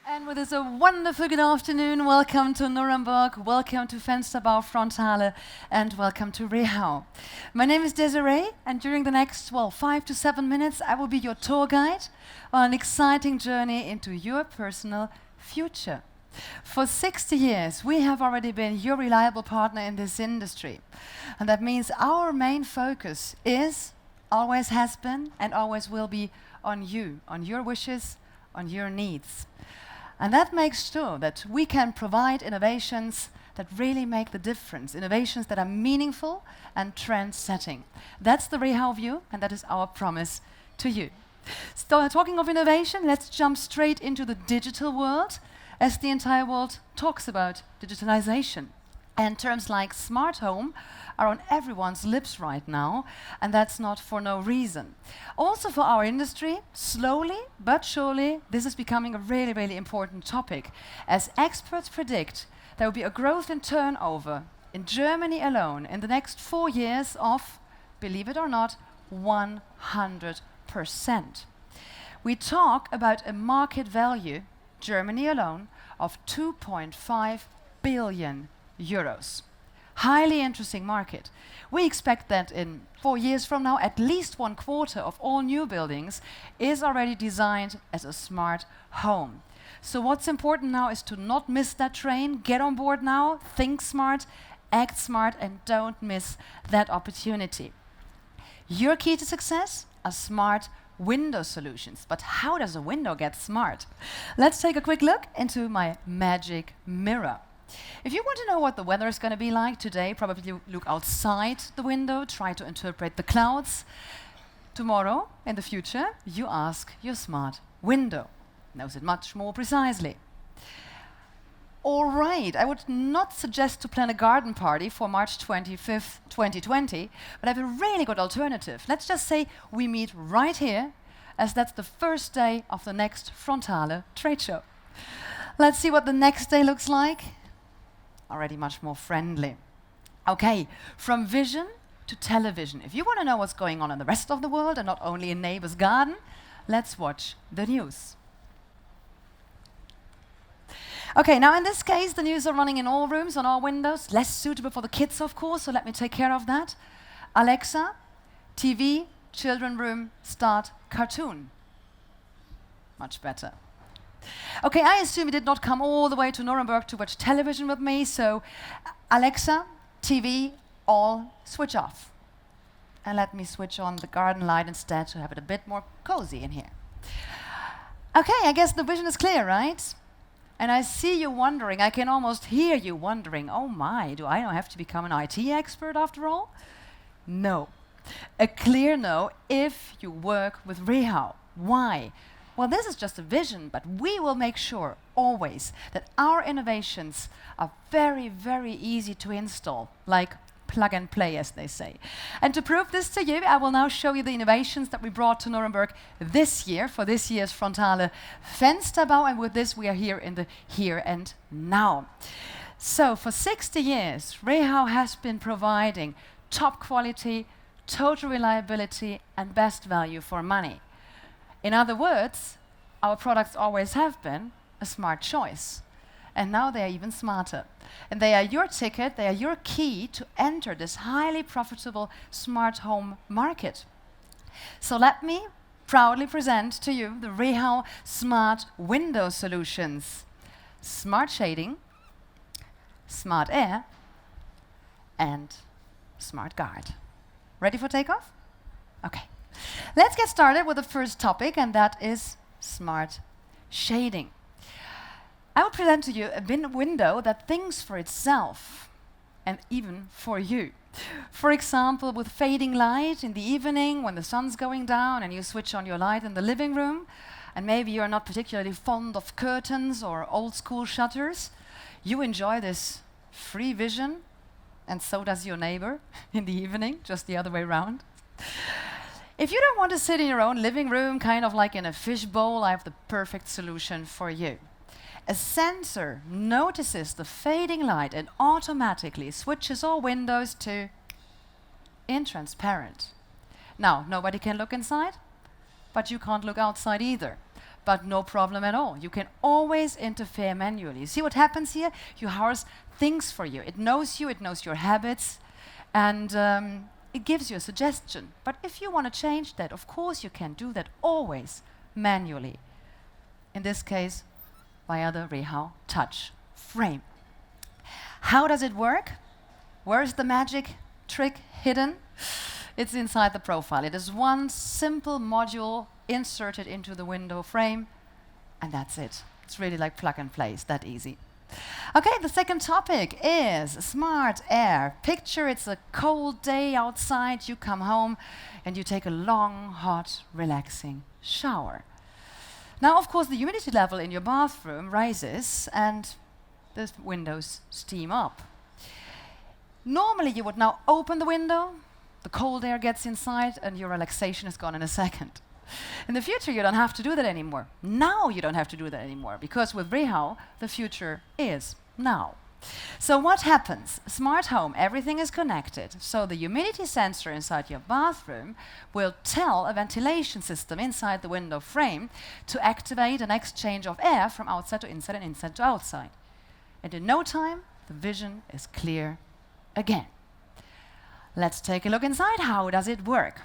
And with this, a wonderful good afternoon. Welcome to Nuremberg, welcome to Fensterbau Frontale, and welcome to REHAU. My name is Desiree, and during the next, 5 to 7 minutes, I will be your tour guide on an exciting journey into your personal future. For 60 years, we have already been your reliable partner in this industry. And that means our main focus is, always has been, and always will be on you, on your wishes, on your needs. And that makes sure that we can provide innovations that really make the difference, innovations that are meaningful and trend-setting. That's the REHAU view, and that is our promise to you. So, talking of innovation, let's jump straight into the digital world, as the entire world talks about digitalization. And terms like smart home are on everyone's lips right now, and that's not for no reason. Also for our industry, slowly but surely, this is becoming a really, really important topic, as experts predict there will be a growth in turnover in Germany alone in the next 4 years of, believe it or not, 100%. We talk about a market value, Germany alone, of 2.5 billion euros. Highly interesting market. We expect that in 4 years from now, at least 1/4 of all new buildings is already designed as a smart home. So what's important now is to not miss that train, get on board now, think smart, act smart, and don't miss that opportunity. Your key to success are smart window solutions. But how does a window get smart? Let's take a quick look into my magic mirror. If you want to know what the weather is going to be like today, probably look outside the window, try to interpret the clouds. Tomorrow, in the future, you ask your smart window. Knows it much more precisely. All right, I would not suggest to plan a garden party for March 25th, 2020, but I have a really good alternative. Let's just say we meet right here, as that's the first day of the next Frontale trade show. Let's see what the next day looks like. Already much more friendly. Okay, from vision to television. If you want to know what's going on in the rest of the world and not only in neighbor's garden, let's watch the news. Okay, now in this case, the news are running in all rooms, on all windows. Less suitable for the kids, of course, so let me take care of that. Alexa, TV, children room, start cartoon. Much better. Okay, I assume you did not come all the way to Nuremberg to watch television with me, so Alexa, TV, all switch off. And let me switch on the garden light instead to have it a bit more cozy in here. Okay, I guess the vision is clear, right? And I see you wondering, I can almost hear you wondering, oh my, do I now have to become an IT expert after all? No. A clear no if you work with REHAU. Why? Well, this is just a vision, but we will make sure always that our innovations are very, very easy to install, like plug and play, as they say. And to prove this to you, I will now show you the innovations that we brought to Nuremberg this year, for this year's Frontale Fensterbau, and with this we are here in the here and now. So, for 60 years, REHAU has been providing top quality, total reliability, and best value for money. In other words, our products always have been a smart choice. And now they are even smarter. And they are your ticket, they are your key to enter this highly profitable smart home market. So let me proudly present to you the REHAU Smart Window Solutions. Smart shading, smart air, and smart guard. Ready for takeoff? Okay. Let's get started with the first topic, and that is smart shading. I will present to you a window that thinks for itself, and even for you. For example, with fading light in the evening when the sun's going down and you switch on your light in the living room, and maybe you're not particularly fond of curtains or old school shutters, you enjoy this free vision, and so does your neighbor in the evening, just the other way around. If you don't want to sit in your own living room, kind of like in a fishbowl, I have the perfect solution for you. A sensor notices the fading light and automatically switches all windows to intransparent. Now, nobody can look inside, but you can't look outside either. but no problem at all. You can always interfere manually. You see what happens here? Your house thinks for you. It knows you, it knows your habits, and it gives you a suggestion. But if you want to change that, of course you can do that always manually. In this case, via the REHAU touch frame. How does it work? Where is the magic trick hidden? It's inside the profile. It is one simple module inserted into the window frame, and that's it. It's really like plug and play. It's that easy. Okay, the second topic is smart air. Picture it's a cold day outside, you come home and you take a long, hot, relaxing shower. Now, of course, the humidity level in your bathroom rises and the windows steam up. Normally, you would now open the window, the cold air gets inside, and your relaxation is gone in a second. In the future, you don't have to do that anymore. Now you don't have to do that anymore, because with REHAU, the future is now. So what happens? Smart home, everything is connected. So the humidity sensor inside your bathroom will tell a ventilation system inside the window frame to activate an exchange of air from outside to inside and inside to outside. And in no time, the vision is clear again. Let's take a look inside. How does it work?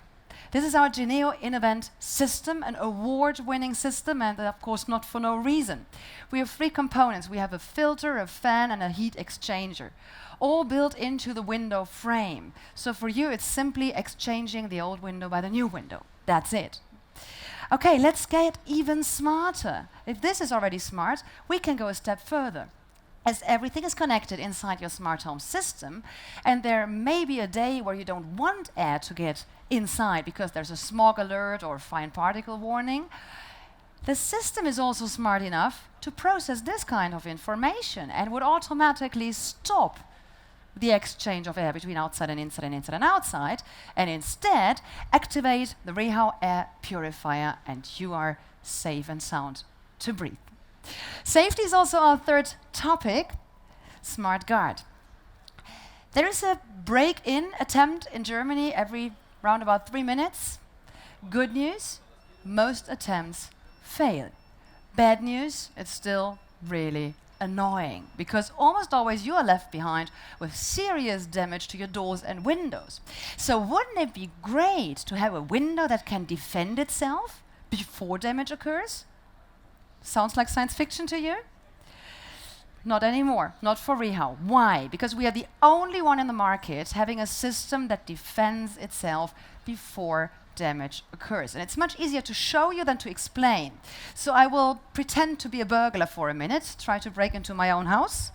This is our Geneo InnoVent system, an award-winning system, and of course not for no reason. We have 3 components. We have a filter, a fan, and a heat exchanger, all built into the window frame. So for you, it's simply exchanging the old window by the new window. That's it. Okay, let's get even smarter. If this is already smart, we can go a step further. As everything is connected inside your smart home system, and there may be a day where you don't want air to get inside because there's a smog alert or fine particle warning, the system is also smart enough to process this kind of information and would automatically stop the exchange of air between outside and inside and inside and outside, and instead activate the REHAU air purifier, and you are safe and sound to breathe. Safety is also our third topic, Smart Guard. There is a break-in attempt in Germany every round about 3 minutes. Good news, most attempts fail. Bad news, it's still really annoying, because almost always you are left behind with serious damage to your doors and windows. So wouldn't it be great to have a window that can defend itself before damage occurs? Sounds like science fiction to you? Not anymore, not for REHAU. Why? Because we are the only one in the market having a system that defends itself before damage occurs. And it's much easier to show you than to explain. So I will pretend to be a burglar for a minute, try to break into my own house.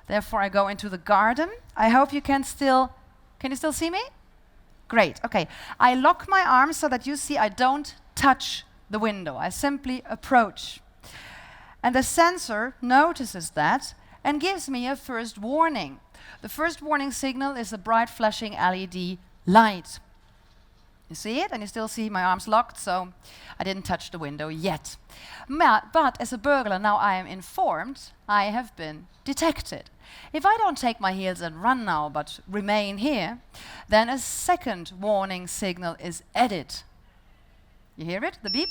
Therefore, I go into the garden. I hope you can you still see me? Great, okay. I lock my arms so that you see I don't touch the window. I simply approach. And the sensor notices that and gives me a first warning. The first warning signal is a bright flashing LED light. You see it? And you still see my arms locked, so I didn't touch the window yet. But as a burglar, now I am informed I have been detected. If I don't take my heels and run now, but remain here, then a second warning signal is added. You hear it? The beep?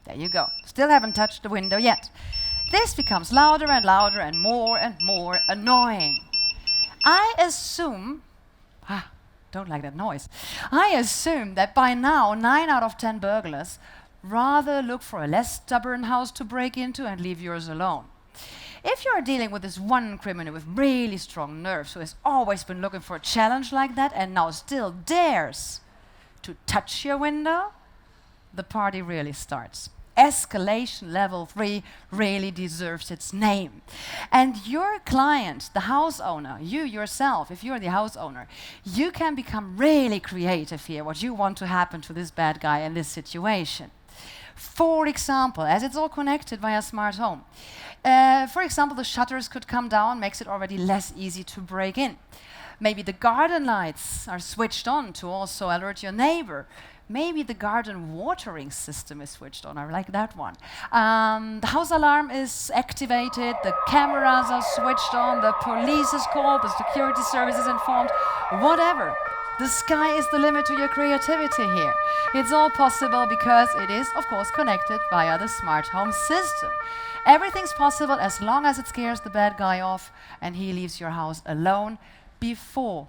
There you go. Still haven't touched the window yet. This becomes louder and louder and more annoying. I assume, don't like that noise. I assume that by now 9 out of 10 burglars rather look for a less stubborn house to break into and leave yours alone. If you're dealing with this one criminal with really strong nerves who has always been looking for a challenge like that and now still dares to touch your window, the party really starts. Escalation level 3 really deserves its name. And your client, the house owner, you yourself, if you're the house owner, you can become really creative here, what you want to happen to this bad guy in this situation. For example, as it's all connected via smart home, for example, the shutters could come down, makes it already less easy to break in. Maybe the garden lights are switched on to also alert your neighbor. Maybe the garden watering system is switched on. I like that one. The house alarm is activated, the cameras are switched on, the police is called, the security service is informed, whatever. The sky is the limit to your creativity here. It's all possible because it is, of course, connected via the smart home system. Everything's possible as long as it scares the bad guy off and he leaves your house alone before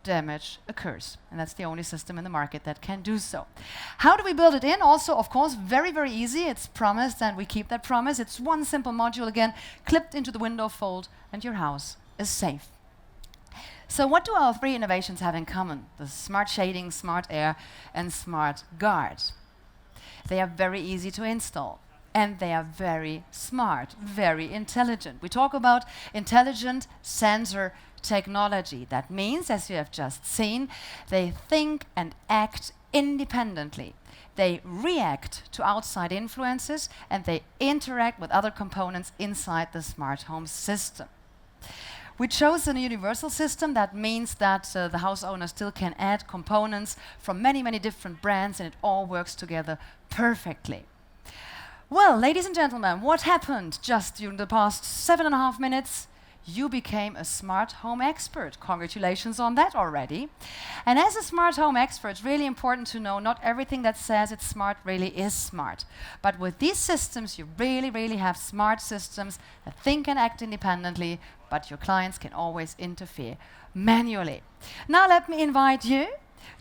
damage occurs. And that's the only system in the market that can do so. How do we build it in? Also, of course, very, very easy. It's promised and we keep that promise. It's one simple module again, clipped into the window fold, and your house is safe. So what do our three innovations have in common? The smart shading, smart air, and smart guard. They are very easy to install. And they are very smart, very intelligent. We talk about intelligent sensor technology. That means, as you have just seen, they think and act independently. They react to outside influences and they interact with other components inside the smart home system. We chose a universal system. That means that the house owner still can add components from many, many different brands and it all works together perfectly. Well, ladies and gentlemen, what happened just during the past 7.5 minutes? You became a smart home expert. Congratulations on that already. And as a smart home expert, it's really important to know not everything that says it's smart really is smart. But with these systems, you really, really have smart systems that think and act independently, but your clients can always interfere manually. Now let me invite you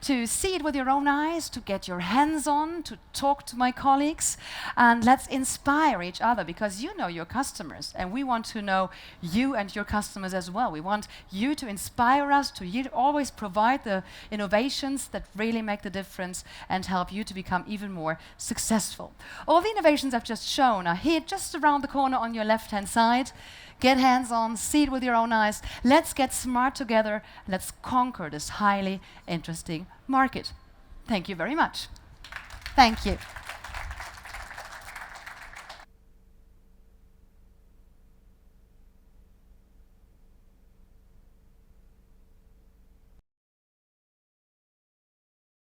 to see it with your own eyes, to get your hands on, to talk to my colleagues, and let's inspire each other because you know your customers and we want to know you and your customers as well. We want you to inspire us, to always provide the innovations that really make the difference and help you to become even more successful. All the innovations I've just shown are here just around the corner on your left-hand side. Get hands-on, see it with your own eyes. Let's get smart together. Let's conquer this highly interesting market. Thank you very much. Thank you.